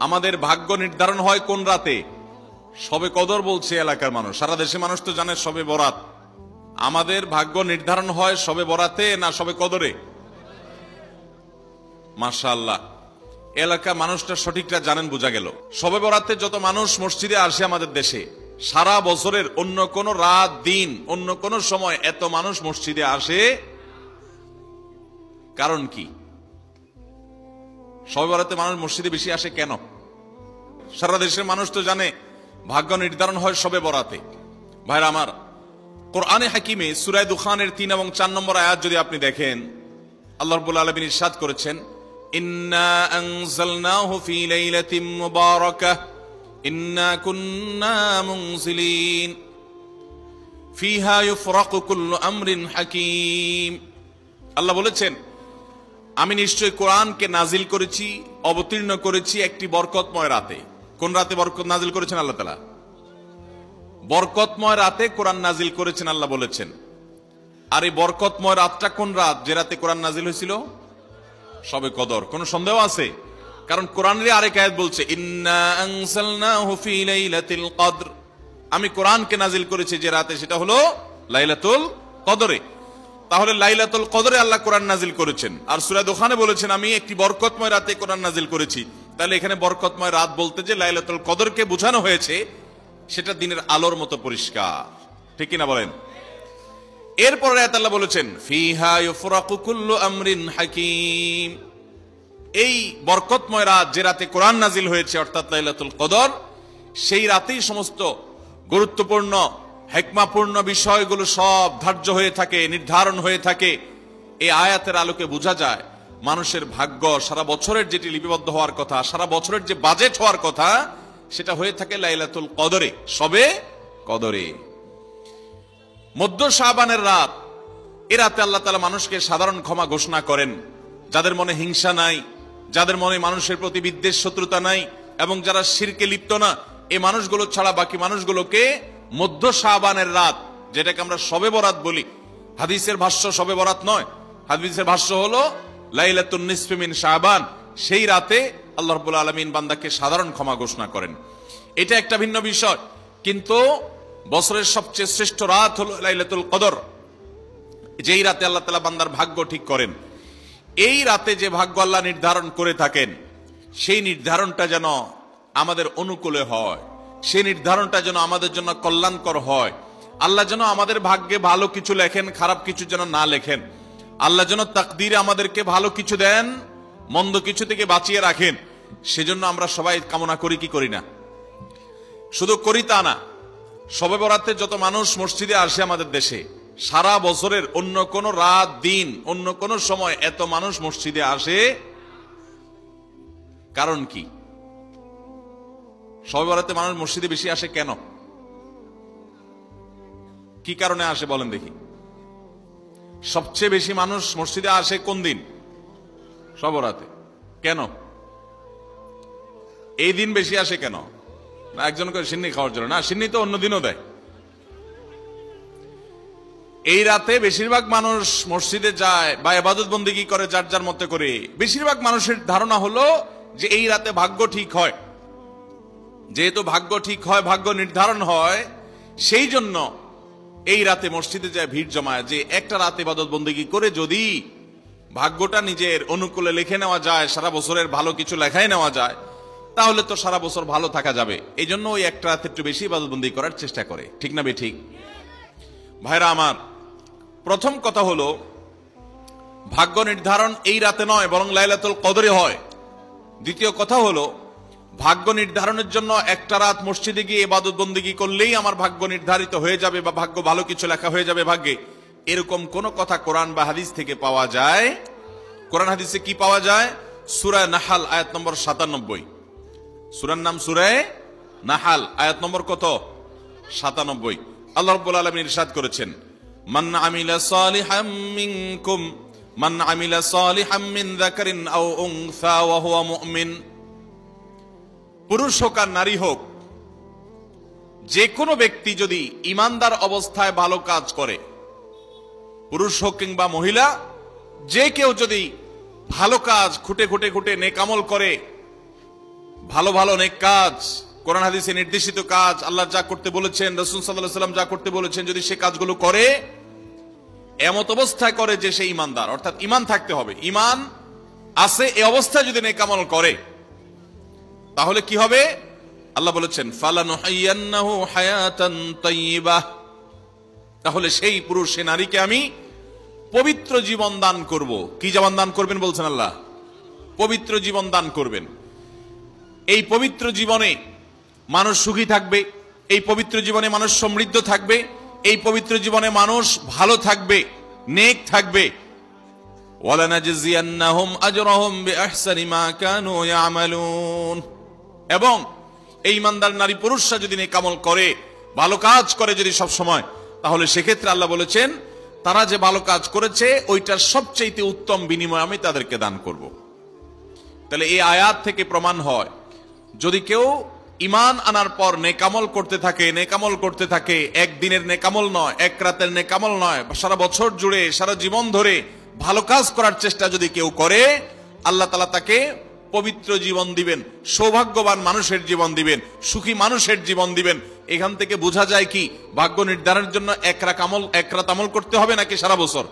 আমাদের ভাগ্য নির্ধারণ হয় কোন রাতে? শবে কদর বলছে এলাকার মানুষ, সারা দেশে মানুষ তো জানে শবে বরাত। আমাদের ভাগ্য নির্ধারণ হয় শবে বরাতে না শবে কদরে? মাশাআল্লাহ, এলাকা মানুষটা সঠিকটা জানেন, বোঝা গেল। শবে বরাতে যত মানুষ মসজিদে আসে আমাদের দেশে, সারা বছরের অন্য কোন রাত দিন অন্য কোন সময় এত মানুষ মসজিদে আসে, কারণ কি? শবে বরাতে মানুষ মসজিদে বেশি আসে কেন? সারা দেশের মানুষ তো জানে ভাগ্য নির্ধারণ হয় শবে বরাতে। ভাইরা আমার, কোরআনে হাকিমে সূরা দুখানের 3 এবং 4 নম্বর আয়াত যদি আপনি দেখেন, আল্লাহ রাব্বুল আলামিন ইরশাদ করেছেন, ইন্না আনজালনাহু ফি লাইলাতিন মুবারাকাহ ইন্না কুন্না মুনজিলিন ফিহা ইউফরাকু কুল্লু আমরিন হাকিম। আল্লাহ বলেছেন, আমি নিশ্চয় কোরআনকে নাজিল করেছি, অবতীর্ণ করেছি একটি বরকতময় রাতে। কোন রাতে বরকত নাজিল করেছেন আল্লাহ তাআলা? বরকতময় রাতে কোরআন নাজিল করেছেন আল্লাহ বলেছেন। আর এই বরকতময় রাতটা কোন রাত যে রাতে কোরআন নাজিল হয়েছিল? শবে কদর। কোন সন্দেহ আছে? কারণ কোরআনের আরেক আয়াত বলছে, ইন্না আনজালনাহু ফি লাইলাতিল কদর, আমি কোরআনকে নাজিল করেছি যে রাতে, সেটা হলো লাইলাতুল কদরে। তাহলে লাইলাতুল কদরে আল্লাহ কোরআন নাজিল করেছেন। আর সূরা দুখানে বলেছেন, আমি একটি বরকতময় রাতে কোরআন নাজিল করেছি। তাহলে এখানে বরকতময় রাত বলতে যে লাইলাতুল কদরকে বোঝানো হয়েছে, সেটা দিনের আলোর মতো পরিষ্কার, ঠিক কিনা বলেন? এরপরে আয়াত আল্লাহ বলেছেন, ফিহা ইউফরাকু কুল্লু আমরিন হাকিম, এই বরকতময় রাত যে রাতে কোরআন নাজিল হয়েছে অর্থাৎ লাইলাতুল কদর, সেই রাতেই সমস্ত গুরুত্বপূর্ণ হিকমাপূর্ণ বিষয়গুলো সব ধার্য হয়ে থাকে, নির্ধারণ হয়ে থাকে। এই আয়াতের আলোকে বোঝা যায় মানুষের ভাগ্য সারা বছরের যেটি লিপিবদ্ধ হওয়ার কথা, সারা বছরের যে বাজেট হওয়ার কথা, সেটা হয়ে থাকে লাইলাতুল কদরে, শবে কদরে। মধ্য শাবানের রাত, এ রাতে আল্লাহ তাআলা মানুষকে সাধারণ ক্ষমা ঘোষণা করেন। যাদের মনে হিংসা নাই, যাদের মনে মানুষের প্রতি বিদ্বেষ শত্রুতা নাই, এবং যারা শিরকে লিপ্ত না, এই মানুষগুলো ছাড়া বাকি মানুষগুলোকে মধ্য শাবানের রাত, যেটাকে আমরা শবে বরাত বলি, হাদিসের ভাষ্য শবে বরাত নয়, হাদিসের ভাষ্য হলো লাইলাতুন নিসফি মিন শাবান, সেই রাতে আল্লাহ রাব্বুল আলামিন বান্দাকে সাধারণ ক্ষমা ঘোষণা করেন। এটা একটা ভিন্ন বিষয়, কিন্তু বছরের সবচেয়ে শ্রেষ্ঠ রাত হলো লাইলাতুল কদর, যেই রাতে আল্লাহ তাআলা বান্দার ভাগ্য ঠিক করেন। এই রাতে যে ভাগ্য আল্লাহ নির্ধারণ করে থাকেন, সেই নির্ধারণটা যেন আমাদের অনুকূলে হয়, সেই নির্ধারণটা যেন আমাদের জন্য কল্যাণকর হয়। আল্লাহ যেন আমাদের ভাগ্যে ভালো কিছু লেখেন, খারাপ কিছু যেন না লেখেন। আল্লাহ যেন তাকদীরে আমাদেরকে ভালো কিছু দেন, মন্দ কিছু থেকে বাঁচিয়ে রাখেন। সেজন্য আমরা সবাই কামনা করি কি করি না? শুধু করি তা না, শবে বরাতে যত মানুষ মসজিদে আসে আমাদের দেশে, সারা বছরের অন্য কোন রাত দিন অন্য কোন সময় এত মানুষ মসজিদে আসে, কারণ কি? শবে বরাতে মানুষ মসজিদে বেশি আসে কেন? কি কারণে আসে বলেন দেখি? সবচেয়ে বেশি মানুষ মসজিদে আসে কোন দিন? শবে বরাতে। কেন এই দিন বেশি আসে কেন? না একজন করে সিন্নি খাওয়ার জন্য? না, সিন্নি তো অন্য দিনও দেয়। এই রাতে বেশিরভাগ মানুষ মসজিদে যায় বা ইবাদত বন্দেগী করে যার যার মতে করে। বেশিরভাগ মানুষের ধারণা হলো যে এই রাতে ভাগ্য ঠিক হয়। যেহেতু ভাগ্য ঠিক হয়, ভাগ্য নির্ধারণ হয়, সেই জন্য এই রাতে মসজিদে যায় ভিড় জমায়, যে একটা রাতে ইবাদত বন্দেগী করে যদি ভাগ্যটা নিজের অনুকূলে লিখে নেওয়া যায়, সারা বছরের ভালো কিছু লেখাই নেওয়া যায়, তাহলে তো সারা বছর ভালো থাকা যাবে। এই জন্য ওই একটা রাতে একটু বেশি ইবাদত বন্দেগী করার চেষ্টা করে, ঠিক না বে ঠিক? ভাইরা আমার, প্রথম কথা হলো ভাগ্য নির্ধারণ এই রাতে নয়, বরং লাইলাতুল কদরে হয়। দ্বিতীয় কথা হলো ভাগ্য নির্ধারণের জন্য একটা রাত মসজিদে গিয়ে ইবাদত বন্দেগী করলেই আমার ভাগ্য নির্ধারিত হয়ে যাবে বা ভাগ্য ভালো কিছু লেখা হয়ে যাবে ভাগ্যে, এরকম কোন কথা কোরআন বা হাদিস থেকে পাওয়া যায়? কোরআন হাদিসে কি পাওয়া যায়? সূরা নাহাল আয়াত নম্বর 97। সূরার নাম সূরা নাহাল, আয়াত নম্বর কত? 97। আল্লাহ রাব্বুল আলামিন ইরশাদ করেছেন, মান আমিলা সালিহাম মিনকুম মান আমিলা সালিহাম মিন যাকারিন আও উনসা ওয়া হুয়া মুমিন। পুরুষ হোক আর নারী হোক, যে কোনো ব্যক্তি যদি ঈমানদার অবস্থায় ভালো কাজ করে, পুরুষ হোক কিংবা মহিলা, যে কেউ যদি ভালো কাজ খুঁটে খুঁটে খুঁটে নেক আমল করে, ভালো ভালো অনেক কাজ, কোরআন হাদিসে নির্দেশিত কাজ, আল্লাহ যা করতে বলেছেন, রাসূল সাল্লাল্লাহু আলাইহি ওয়াসাল্লাম যা করতে বলেছেন, যদি সে কাজগুলো করে, এমত অবস্থায় করে যে সে ঈমানদার, অর্থাৎ ঈমান থাকতে হবে, ঈমান আছে এই অবস্থায় যদি নেক আমল করে, তাহলে কি হবে? আল্লাহ বলেছেন ফালানুহাইয়ান্নাহু হায়াতান তাইয়্যিবাহ, তাহলে সেই পুরুষ সে নারীকে আমি পবিত্র জীবন দান করব। কি জীবন দান করবেন বলছেন আল্লাহ? পবিত্র জীবন দান করবেন। এই পবিত্র জীবনে মানুষ সুখী থাকবে, এই পবিত্র জীবনে মানুষ সমৃদ্ধ থাকবে, এই পবিত্র জীবনে মানুষ ভালো থাকবে, নেক থাকবে। ওয়ালানাজজিয়ান্নাহুম আজরাহুম বিআহসানি মা কানু ইয়ামালুন, এবং এই ইমানদার নারী পুরুষরা যদি নেক আমল করে, ভালো কাজ করে যদি সব সময়, তাহলে সেক্ষেত্রে আল্লাহ বলেছেন তারা যে ভালো কাজ করেছে ওইটার সবচেয়ে উত্তম বিনিময় আমি তাদেরকে দান করব। তাহলে এই আয়াত থেকে প্রমাণ হয়, যদি কেউ ঈমান আনার পর নেকামল করতে থাকে, নেকামল করতে থাকে, একদিনের নেকামল নয়, এক রাতের নেকামল নয়, সারা বছর জুড়ে সারা জীবন ধরে ভালো কাজ করার চেষ্টা যদি কেউ করে, আল্লাহ তাআলা তাকে পবিত্র জীবন দিবেন, সৌভাগ্যবান মানুষের জীবন দিবেন, সুখী মানুষের জীবন দিবেন। এখান থেকে বোঝা যায় কি ভাগ্য নির্ধারণের জন্য এক রাত আমল করতে হবে নাকি সারা বছর?